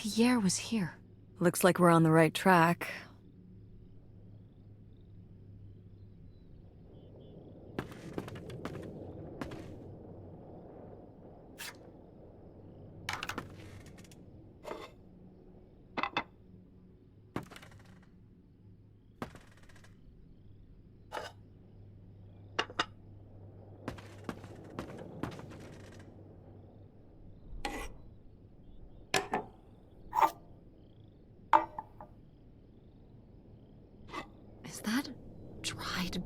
Pierre was here. Looks like we're on the right track. Is that dried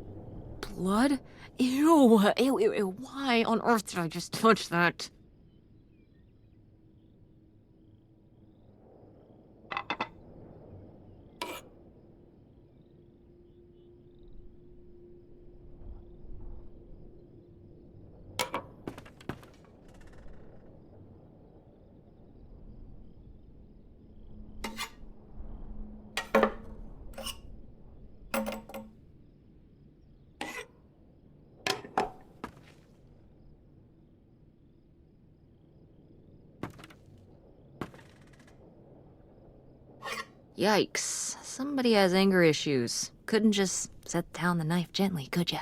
blood? Ew, ew, ew, ew. Why on earth did I just touch that? Yikes. Somebody has anger issues. Couldn't just set down the knife gently, could ya?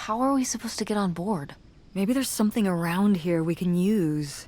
How are we supposed to get on board? Maybe there's something around here we can use.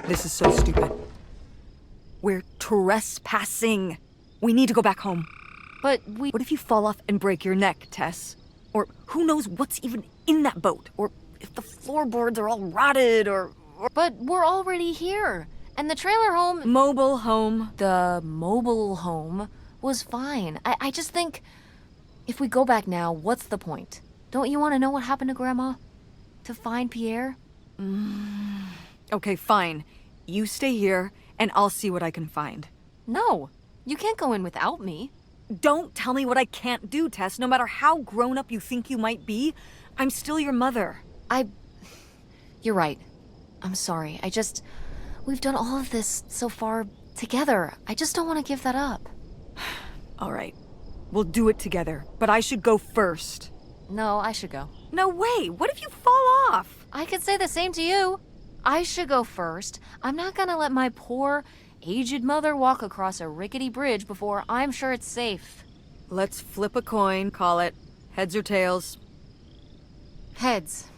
This is so stupid. We're trespassing. We need to go back home. But What if you fall off and break your neck, Tess? Or who knows what's even in that boat? Or if the floorboards are all rotted, or... But we're already here. And the trailer home... Mobile home. The mobile home was fine. I just think... If we go back now, what's the point? Don't you want to know what happened to Grandma? To find Pierre? Okay, fine. You stay here, and I'll see what I can find. No, you can't go in without me. Don't tell me what I can't do, Tess. No matter how grown up you think you might be, I'm still your mother. You're right. I'm sorry. We've done all of this so far together. I just don't want to give that up. All right. We'll do it together, but I should go first. No, I should go. No way! What if you fall off? I could say the same to you. I should go first. I'm not gonna let my poor, aged mother walk across a rickety bridge before I'm sure it's safe. Let's flip a coin, call it heads or tails. Heads.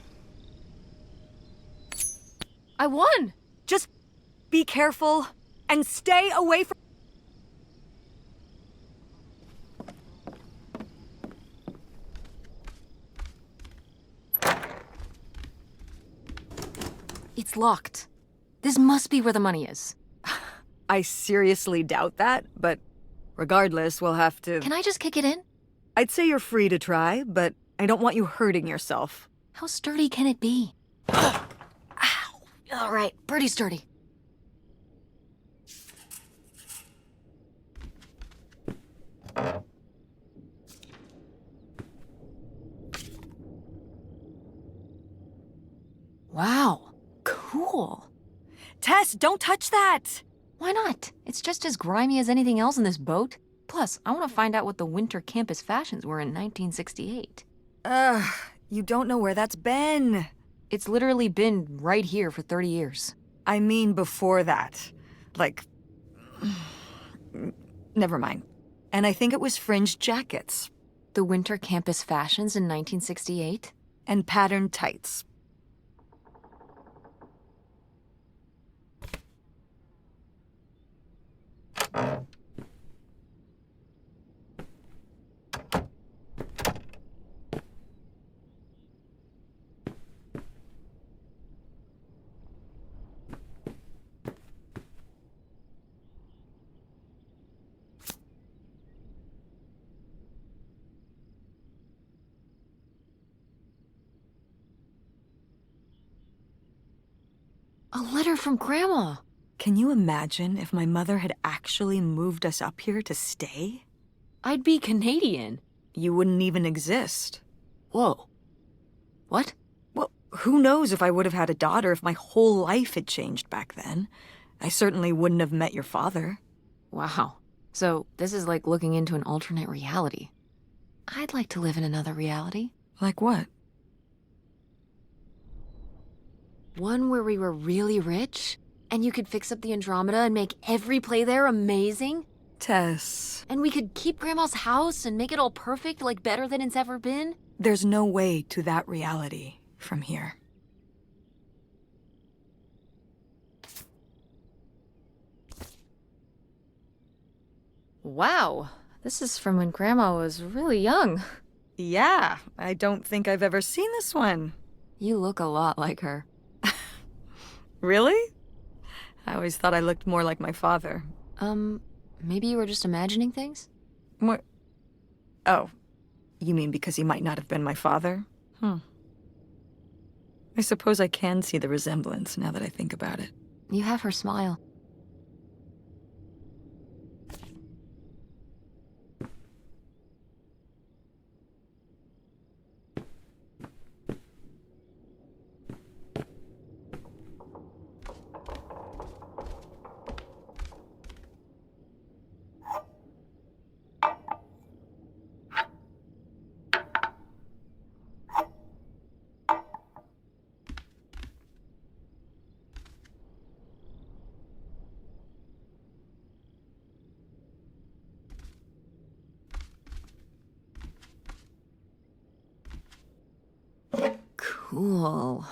I won! Just be careful and stay away from... It's locked. This must be where the money is. I seriously doubt that, but regardless, we'll have to... Can I just kick it in? I'd say you're free to try, but I don't want you hurting yourself. How sturdy can it be? Ow! All right, pretty sturdy. Wow, cool. Tess, don't touch that! Why not? It's just as grimy as anything else in this boat. Plus, I want to find out what the winter campus fashions were in 1968. You don't know where that's been. It's literally been right here for 30 years. I mean before that. Like... Never mind. And I think it was fringed jackets. The winter campus fashions in 1968? And patterned tights. A letter from Grandma. Can you imagine if my mother had actually moved us up here to stay? I'd be Canadian. You wouldn't even exist. Whoa. What? Well, who knows if I would have had a daughter if my whole life had changed back then. I certainly wouldn't have met your father. Wow. So this is like looking into an alternate reality. I'd like to live in another reality. Like what? One where we were really rich, and you could fix up the Andromeda and make every play there amazing. Tess. And we could keep Grandma's house and make it all perfect, like better than it's ever been. There's no way to that reality from here. Wow, this is from when Grandma was really young. Yeah, I don't think I've ever seen this one. You look a lot like her. Really? I always thought I looked more like my father. Maybe you were just imagining things? What? Oh, you mean because he might not have been my father? I suppose I can see the resemblance now that I think about it. You have her smile. Cool.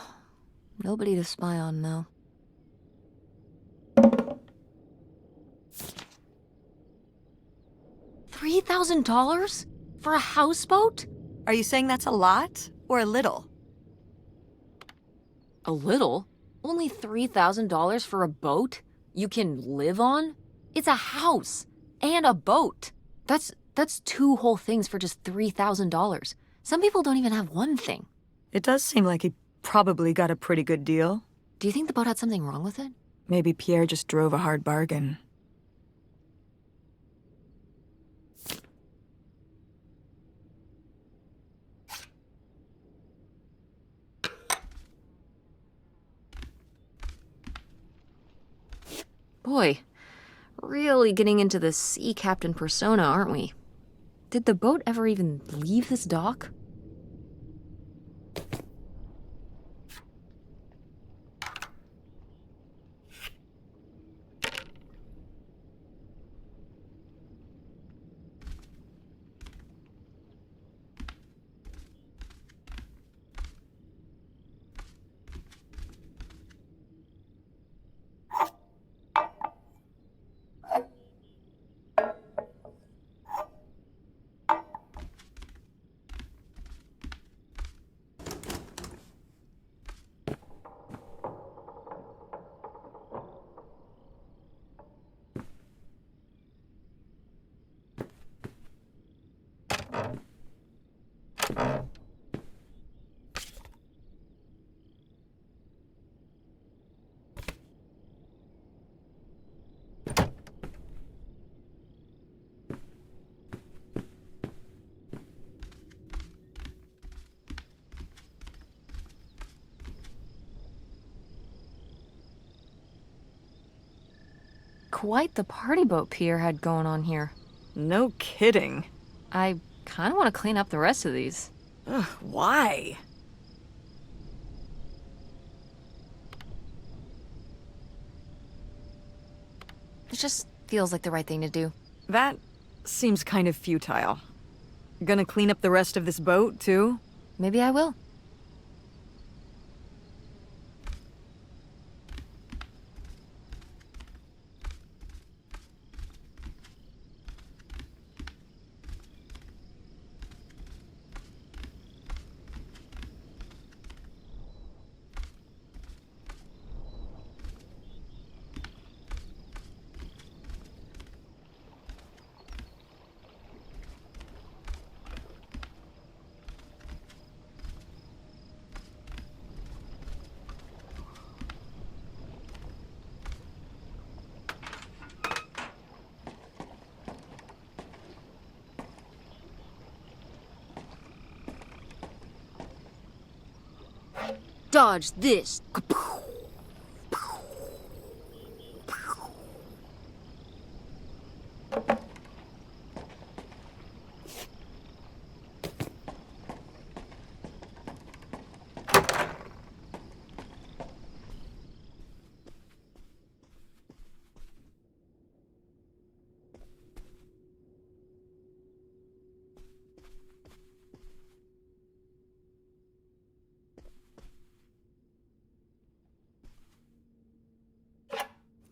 Nobody to spy on, though. $3,000? For a houseboat? Are you saying that's a lot or a little? A little? Only $3,000 for a boat? You can live on? It's a house and a boat. That's two whole things for just $3,000. Some people don't even have one thing. It does seem like he probably got a pretty good deal. Do you think the boat had something wrong with it? Maybe Pierre just drove a hard bargain. Boy, really getting into the sea captain persona, aren't we? Did the boat ever even leave this dock? Quite the party boat Pierre had going on here. No kidding. I kind of want to clean up the rest of these. Ugh, why? It just feels like the right thing to do. That seems kind of futile. Gonna clean up the rest of this boat, too? Maybe I will. Dodge this.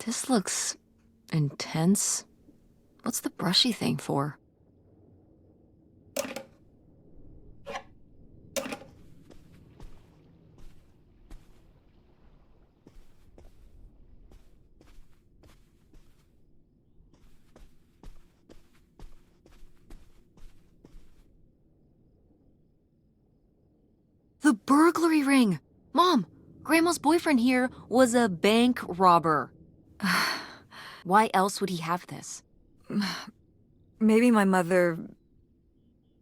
This looks intense. What's the brushy thing for? The burglary ring! Mom, Grandma's boyfriend here was a bank robber. Why else would he have this? Maybe my mother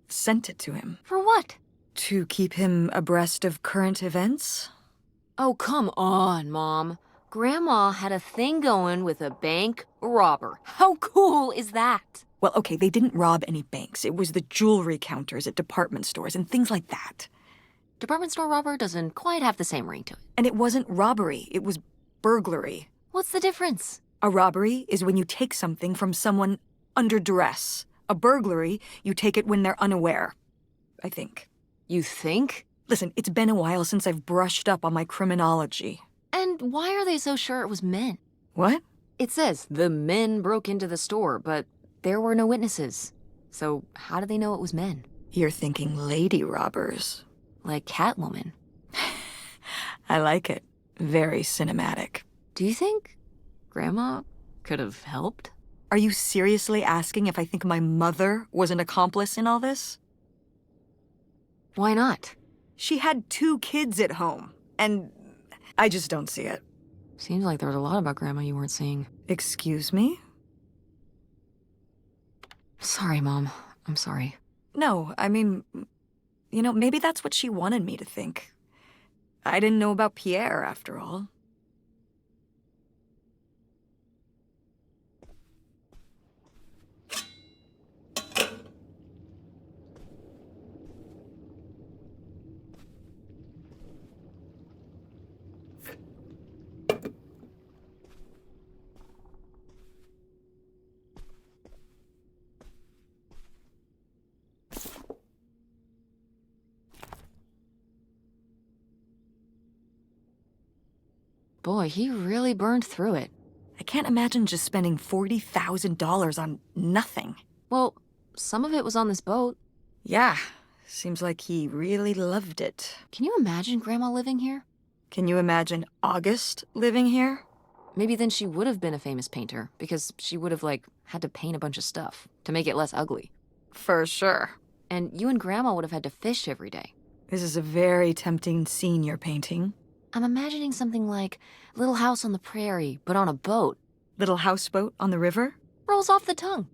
sent it to him. For what? To keep him abreast of current events? Oh, come on, Mom. Grandma had a thing going with a bank robber. How cool is that? Well, okay, they didn't rob any banks. It was the jewelry counters at department stores and things like that. Department store robber doesn't quite have the same ring to it. And it wasn't robbery, it was burglary. What's the difference? A robbery is when you take something from someone under duress. A burglary, you take it when they're unaware. I think. You think? Listen, it's been a while since I've brushed up on my criminology. And why are they so sure it was men? What? It says the men broke into the store, but there were no witnesses. So how do they know it was men? You're thinking lady robbers. Like Catwoman. I like it. Very cinematic. Do you think Grandma could have helped? Are you seriously asking if I think my mother was an accomplice in all this? Why not? She had 2 kids at home, and I just don't see it. Seems like there was a lot about Grandma you weren't seeing. Excuse me? Sorry, Mom. I'm sorry. No, I mean, maybe that's what she wanted me to think. I didn't know about Pierre, after all. Boy, he really burned through it. I can't imagine just spending $40,000 on nothing. Well, some of it was on this boat. Yeah, seems like he really loved it. Can you imagine Grandma living here? Can you imagine August living here? Maybe then she would have been a famous painter, because she would have, had to paint a bunch of stuff to make it less ugly. For sure. And you and Grandma would have had to fish every day. This is a very tempting scene you're painting. I'm imagining something like Little House on the Prairie, but on a boat. Little houseboat on the river? Rolls off the tongue.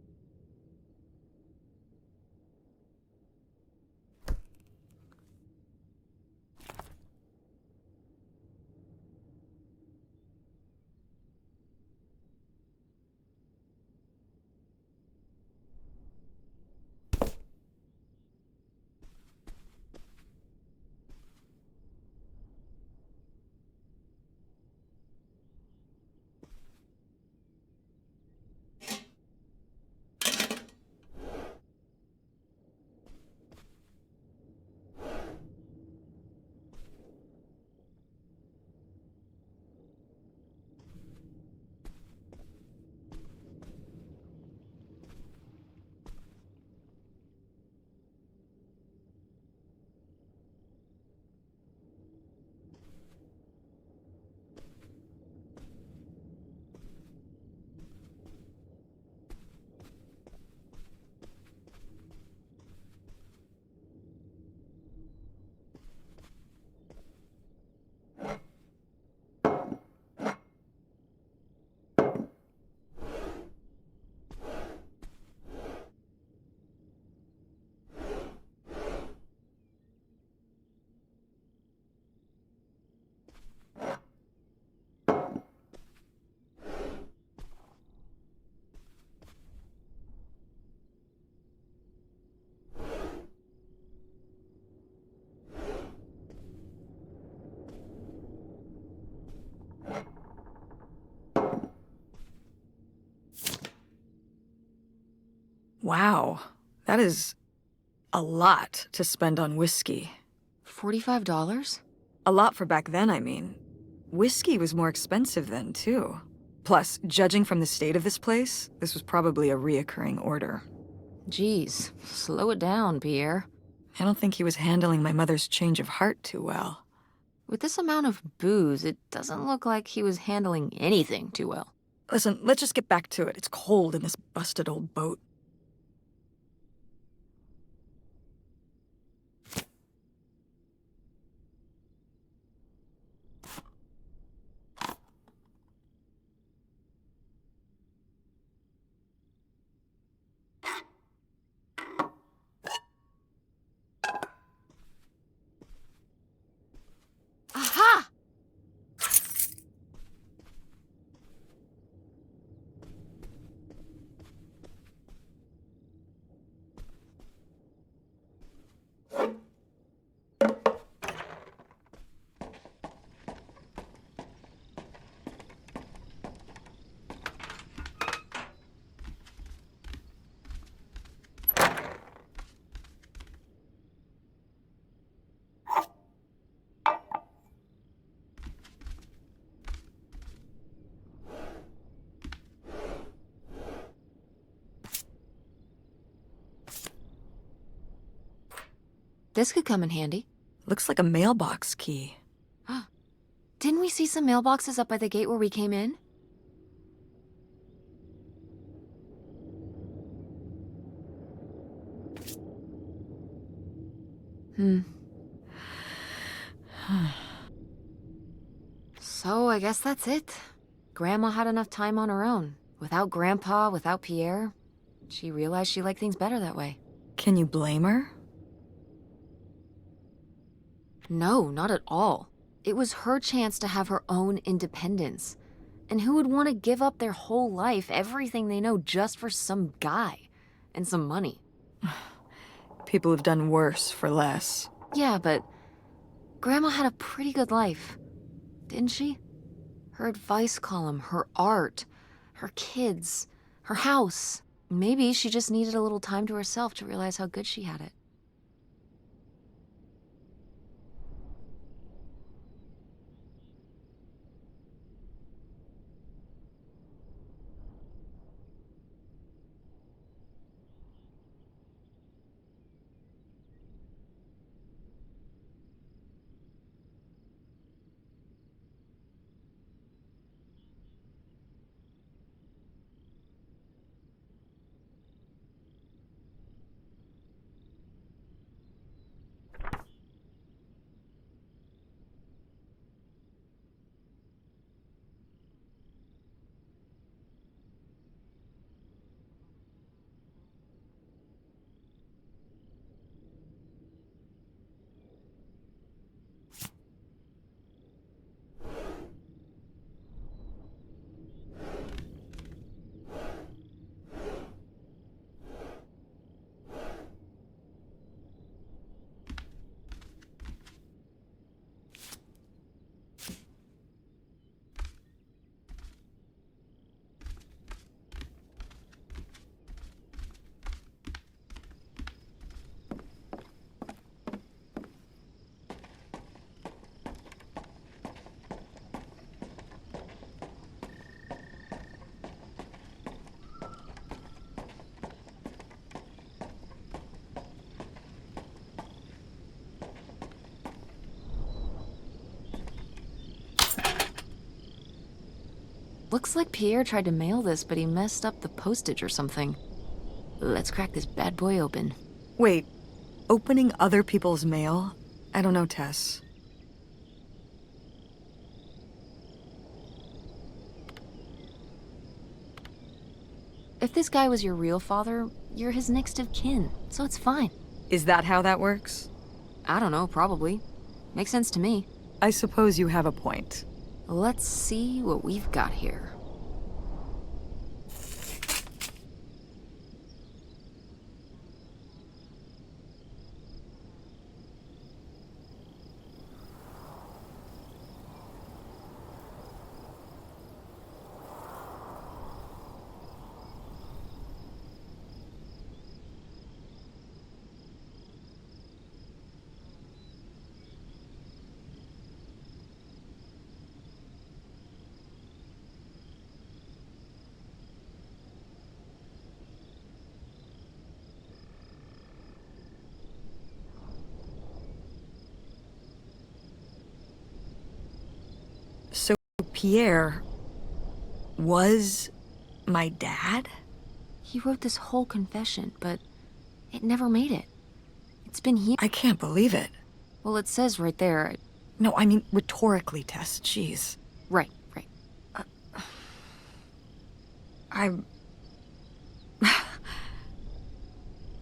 Wow, that is a lot to spend on whiskey. $45? A lot for back then, I mean. Whiskey was more expensive then, too. Plus, judging from the state of this place, this was probably a reoccurring order. Geez, slow it down, Pierre. I don't think he was handling my mother's change of heart too well. With this amount of booze, it doesn't look like he was handling anything too well. Listen, let's just get back to it. It's cold in this busted old boat. Aha! This could come in handy. Looks like a mailbox key. Didn't we see some mailboxes up by the gate where we came in? So I guess that's it. Grandma had enough time on her own. Without Grandpa, without Pierre. She realized she liked things better that way. Can you blame her? No, not at all. It was her chance to have her own independence. And who would want to give up their whole life, everything they know, just for some guy and some money? People have done worse for less. Yeah, but Grandma had a pretty good life, didn't she? Her advice column, her art, her kids, her house. Maybe she just needed a little time to herself to realize how good she had it. Looks like Pierre tried to mail this, but he messed up the postage or something. Let's crack this bad boy open. Wait, opening other people's mail? I don't know, Tess. If this guy was your real father, you're his next of kin, so it's fine. Is that how that works? I don't know, probably. Makes sense to me. I suppose you have a point. Let's see what we've got here. So Pierre was my dad? He wrote this whole confession, but it never made it. It's been years. I can't believe it. Well, it says right there. No, I mean rhetorically, Tess. Jeez. Right. I'm...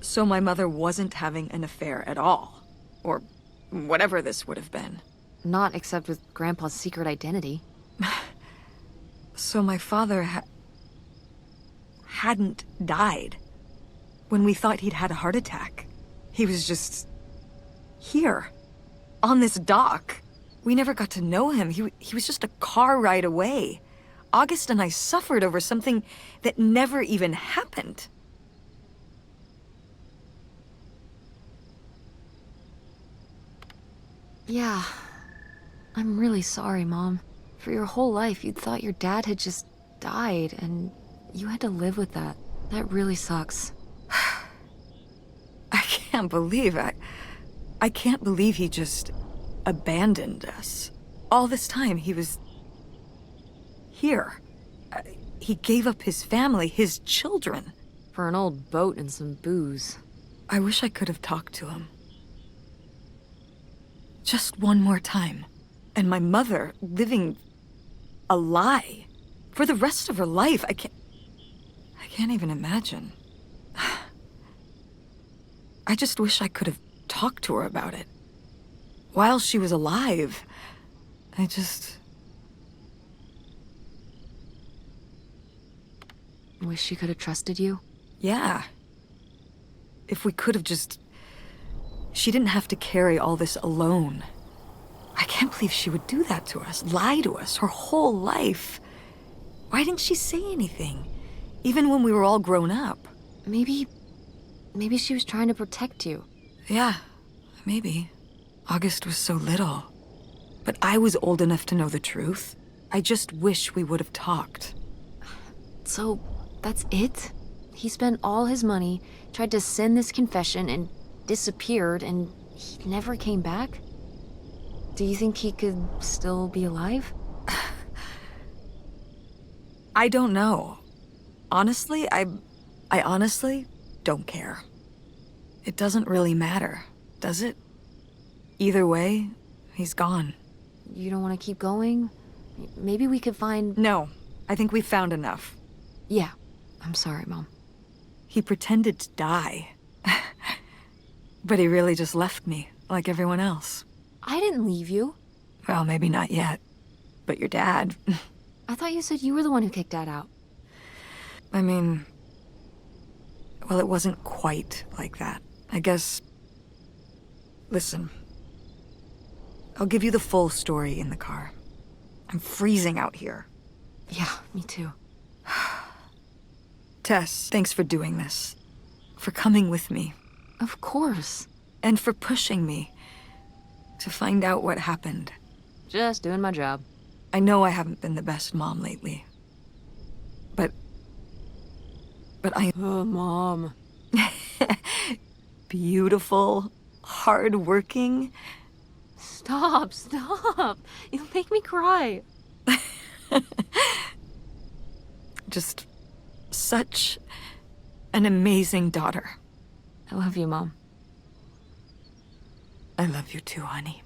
So my mother wasn't having an affair at all. Or whatever this would have been. Not except with Grandpa's secret identity. So my father hadn't died. When we thought he'd had a heart attack. He was just... here. On this dock. We never got to know him. He was just a car ride away. August and I suffered over something that never even happened. Yeah. I'm really sorry, Mom. For your whole life, you'd thought your dad had just died, and you had to live with that. That really sucks. I can't believe I can't believe he just abandoned us. All this time, he was... here. He gave up his family, his children. For an old boat and some booze. I wish I could have talked to him. Just one more time. And my mother living a lie for the rest of her life. I can't even imagine. I just wish I could have talked to her about it. While she was alive, Wish she could have trusted you? Yeah. If we could have just... She didn't have to carry all this alone. I can't believe she would do that to us, lie to us, her whole life. Why didn't she say anything? Even when we were all grown up. Maybe she was trying to protect you. Yeah, maybe. August was so little. But I was old enough to know the truth. I just wish we would have talked. So, that's it? He spent all his money, tried to send this confession, and disappeared, and he never came back? Do you think he could still be alive? I don't know. Honestly, I honestly don't care. It doesn't really matter, does it? Either way, he's gone. You don't want to keep going? Maybe we could find... No, I think we've found enough. Yeah. I'm sorry, Mom. He pretended to die. But he really just left me, like everyone else. I didn't leave you. Well, maybe not yet. But your dad... I thought you said you were the one who kicked Dad out. I mean... Well, it wasn't quite like that. I guess... Listen. I'll give you the full story in the car. I'm freezing out here. Yeah, me too. Tess, thanks for doing this. For coming with me. Of course. And for pushing me to find out what happened. Just doing my job. I know I haven't been the best mom lately. But I... Oh, Mom. Beautiful, hardworking. Stop. You'll make me cry. Just such an amazing daughter. I love you, Mom. I love you too, honey.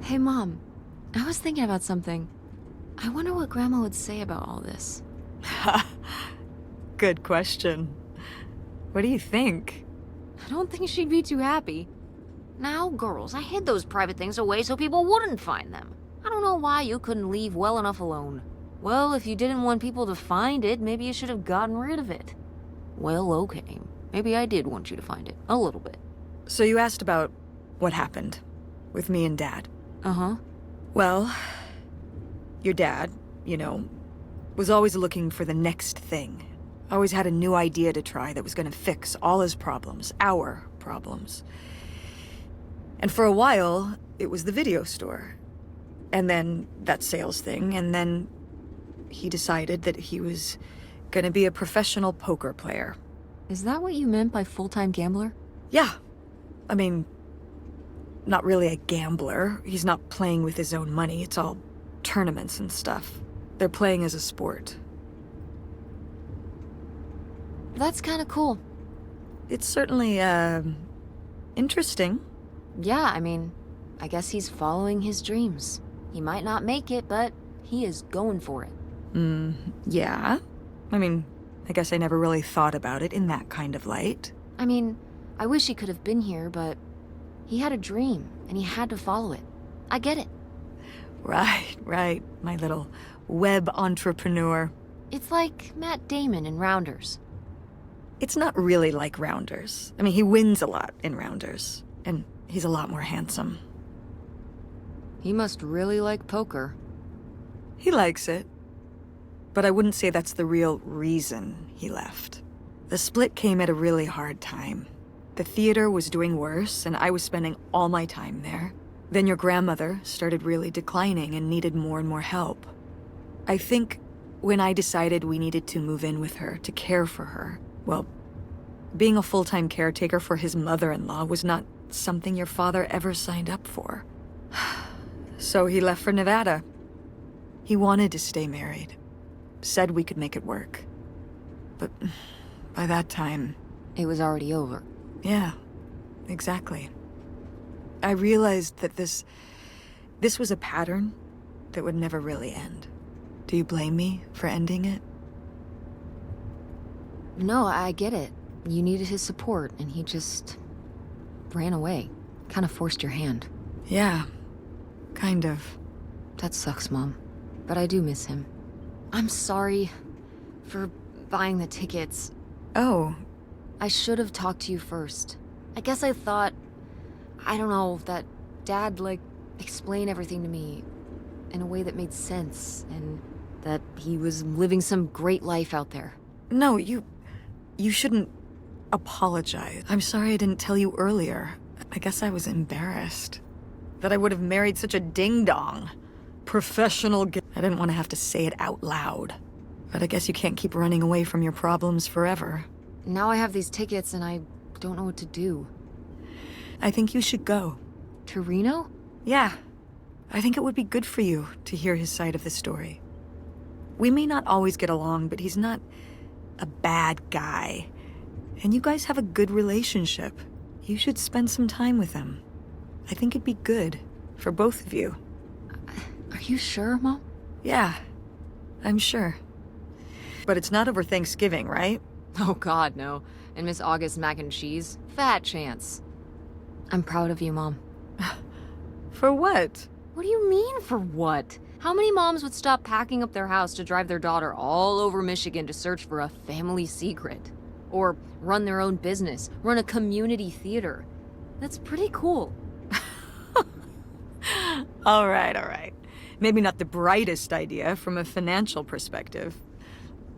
Hey, Mom. I was thinking about something. I wonder what Grandma would say about all this. Good question. What do you think? I don't think she'd be too happy. Now, girls, I hid those private things away so people wouldn't find them. I don't know why you couldn't leave well enough alone. Well, if you didn't want people to find it, maybe you should have gotten rid of it. Well, okay. Maybe I did want you to find it. A little bit. So you asked about what happened with me and Dad. Uh-huh. Well, your dad, you know, was always looking for the next thing. Always had a new idea to try that was gonna fix all his problems, our problems. And for a while, it was the video store. And then that sales thing, and then he decided that he was gonna be a professional poker player. Is that what you meant by full-time gambler? Yeah. I mean, not really a gambler. He's not playing with his own money. It's all tournaments and stuff. They're playing as a sport. That's kind of cool. It's certainly, interesting. Yeah, I mean, I guess he's following his dreams. He might not make it, but he is going for it. Yeah. I mean, I guess I never really thought about it in that kind of light. I mean, I wish he could have been here, but he had a dream, and he had to follow it. I get it. Right, my little web entrepreneur. It's like Matt Damon in Rounders. It's not really like Rounders. I mean, he wins a lot in Rounders, and he's a lot more handsome. He must really like poker. He likes it. But I wouldn't say that's the real reason he left. The split came at a really hard time. The theater was doing worse, and I was spending all my time there. Then your grandmother started really declining and needed more and more help. I think when I decided we needed to move in with her to care for her, well, being a full-time caretaker for his mother-in-law was not something your father ever signed up for. So he left for Nevada. He wanted to stay married. Said we could make it work. But by that time... It was already over. Yeah, exactly. I realized that this was a pattern that would never really end. Do you blame me for ending it? No, I get it. You needed his support, and he just ran away. Kind of forced your hand. Yeah, kind of. That sucks, Mom. But I do miss him. I'm sorry for buying the tickets. Oh. I should have talked to you first. I guess I thought, I don't know, that Dad, explained everything to me in a way that made sense, and that he was living some great life out there. No, you shouldn't apologize. I'm sorry I didn't tell you earlier. I guess I was embarrassed. That I would have married such a ding-dong. Professional I didn't want to have to say it out loud. But I guess you can't keep running away from your problems forever. Now I have these tickets and I don't know what to do. I think you should go. To Reno? Yeah. I think it would be good for you to hear his side of the story. We may not always get along, but he's not a bad guy. And you guys have a good relationship. You should spend some time with him. I think it'd be good for both of you. Are you sure, Mom? Yeah, I'm sure. But it's not over Thanksgiving, right? Oh God, no. And Miss August mac and cheese? Fat chance. I'm proud of you, Mom. For what? What do you mean, for what? How many moms would stop packing up their house to drive their daughter all over Michigan to search for a family secret? Or run their own business, run a community theater? That's pretty cool. All right. Maybe not the brightest idea from a financial perspective,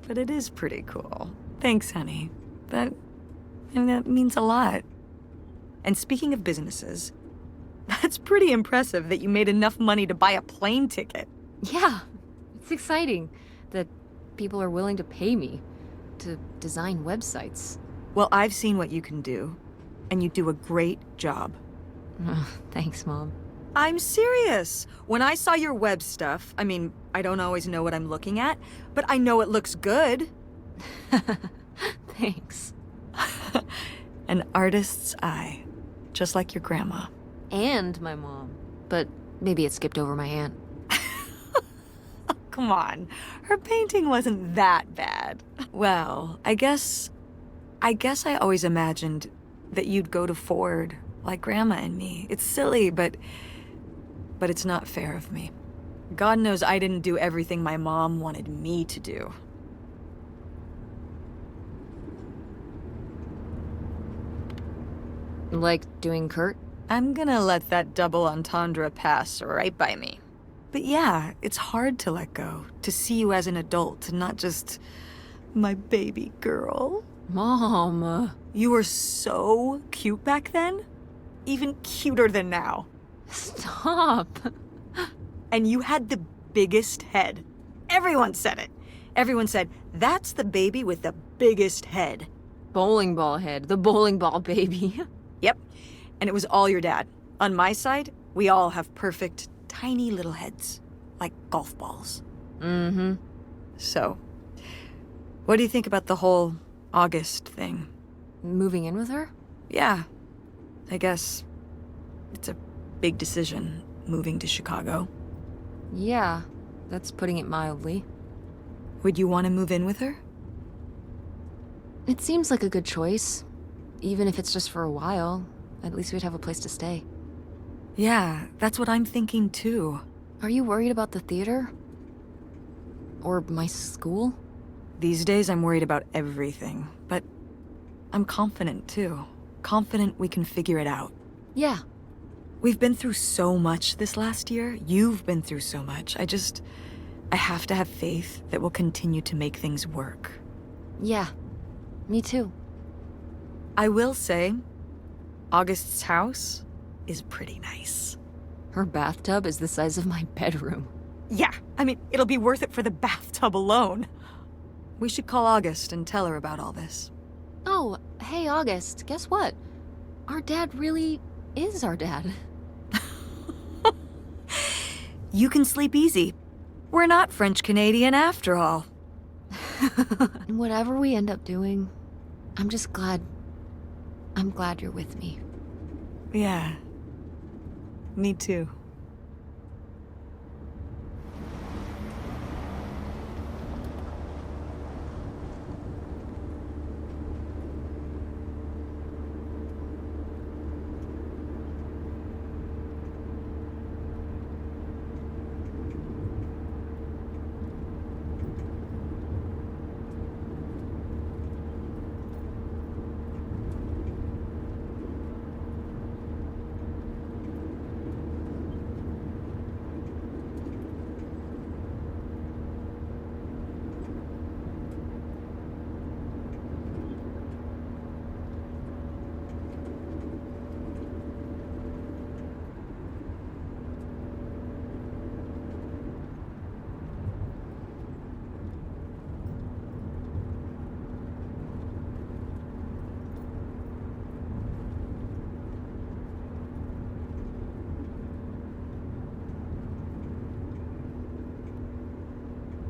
but it is pretty cool. Thanks, honey. That means a lot. And speaking of businesses, that's pretty impressive that you made enough money to buy a plane ticket. Yeah, it's exciting that people are willing to pay me to design websites. Well, I've seen what you can do, and you do a great job. Thanks, Mom. I'm serious. When I saw your web stuff, I mean, I don't always know what I'm looking at, but I know it looks good. Thanks. An artist's eye, just like your grandma. And my mom. But maybe it skipped over my aunt. Come on, her painting wasn't that bad. Well, I guess I always imagined that you'd go to Ford, like Grandma and me. It's silly, but it's not fair of me. God knows I didn't do everything my mom wanted me to do. Like doing Kurt? I'm gonna let that double entendre pass right by me. But yeah, it's hard to let go, to see you as an adult, and not just my baby girl. Mom. You were so cute back then. Even cuter than now. Stop. And you had the biggest head. Everyone said it. Everyone said, that's the baby with the biggest head. Bowling ball head, the bowling ball baby. Yep. And it was all your dad. On my side, we all have perfect, tiny little heads. Like golf balls. Mm-hmm. So, what do you think about the whole August thing? Moving in with her? Yeah. I guess it's a big decision, moving to Chicago. Yeah, that's putting it mildly. Would you want to move in with her? It seems like a good choice. Even if it's just for a while, at least we'd have a place to stay. Yeah, that's what I'm thinking too. Are you worried about the theater? Or my school? These days I'm worried about everything, but I'm confident too. Confident we can figure it out. Yeah. We've been through so much this last year. You've been through so much. I have to have faith that we'll continue to make things work. Yeah, me too. I will say, August's house is pretty nice. Her bathtub is the size of my bedroom. Yeah, I mean, it'll be worth it for the bathtub alone. We should call August and tell her about all this. Oh, hey August, guess what? Our dad really is our dad. You can sleep easy. We're not French-Canadian after all. Whatever we end up doing, I'm glad you're with me. Yeah. Me too.